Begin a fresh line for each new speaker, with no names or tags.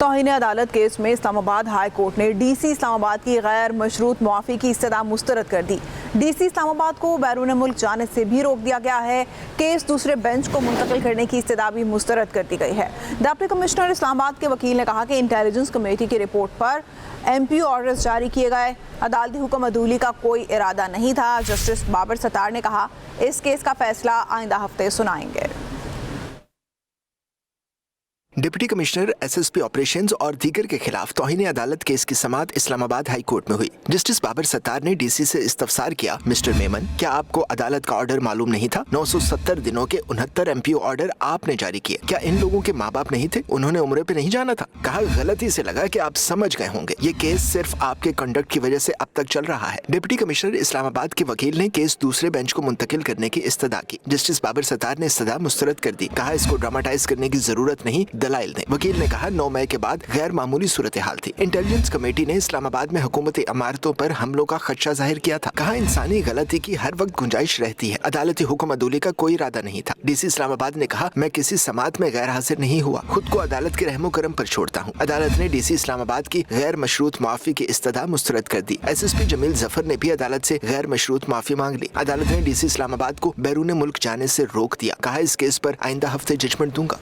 توہین عدالت کیس میں اسلام آباد ہائی کورٹ نے ڈی سی اسلام آباد کی غیر مشروط معافی کی استدعا مسترد کر دی۔ ڈی سی اسلام آباد کو بیرون ملک جانے سے بھی روک دیا گیا ہے۔ کیس دوسرے بینچ کو منتقل کرنے کی استدعا بھی مسترد کر دی گئی ہے۔ ڈپٹی کمشنر اسلام آباد کے وکیل نے کہا کہ انٹیلیجنس کمیٹی کی رپورٹ پر MP آرڈرز جاری کیے گئے، عدالتی حکم عدولی کا کوئی ارادہ نہیں تھا۔ جسٹس بابر ستار نے کہا اس کیس کا فیصلہ آئندہ ہفتے سنائیں گے۔
ڈپٹی کمشنر SSP آپریشنز اور دیگر کے خلاف توہین عدالت کیس کی سماعت اسلام آباد ہائی کورٹ میں ہوئی۔ جسٹس بابر ستار نے DC سے استفسار کیا، مسٹر میمن، کیا آپ کو عدالت کا آرڈر معلوم نہیں تھا؟ 970 دنوں کے 69 MPO آرڈر آپ نے جاری کیے، کیا ان لوگوں کے ماں باپ نہیں تھے؟ انہوں نے عمرے پہ نہیں جانا تھا؟ کہا غلطی سے لگا کہ آپ سمجھ گئے ہوں گے، یہ کیس صرف آپ کے کنڈکٹ کی وجہ سے اب تک چل رہا ہے۔ ڈپٹی کمشنر اسلام آباد کے وکیل نے کیس دوسرے بینچ کو منتقل کرنے کی استدعا کی۔ جسٹس بابر ستار نے استدعا مسترد کر دی، کہا اس کو ڈراماٹائز کرنے کی ضرورت نہیں، دلائل دیں۔ وکیل نے کہا 9 مئی کے بعد غیر معمولی صورتحال تھی۔ انٹیلیجنس کمیٹی نے اسلام آباد میں حکومتی عمارتوں پر حملوں کا خدشہ ظاہر کیا تھا۔ کہا انسانی غلطی کی ہر وقت گنجائش رہتی ہے، عدالتی حکم عدولی کا کوئی ارادہ نہیں تھا۔ DC اسلام آباد نے کہا میں کسی سماعت میں غیر حاضر نہیں ہوا، خود کو عدالت کے رحم و کرم پر چھوڑتا ہوں۔ عدالت نے DC اسلام آباد کی غیر مشروط معافی کی استدعا مسترد کر دی۔ SSP جمیل ظفر نے بھی عدالت سے غیر مشروط معافی مانگ لی۔ عدالت نے DC اسلام آباد کو بیرون ملک جانے سے روک دیا، کہا اس کیس پر آئندہ ہفتے ججمنٹ دوں گا۔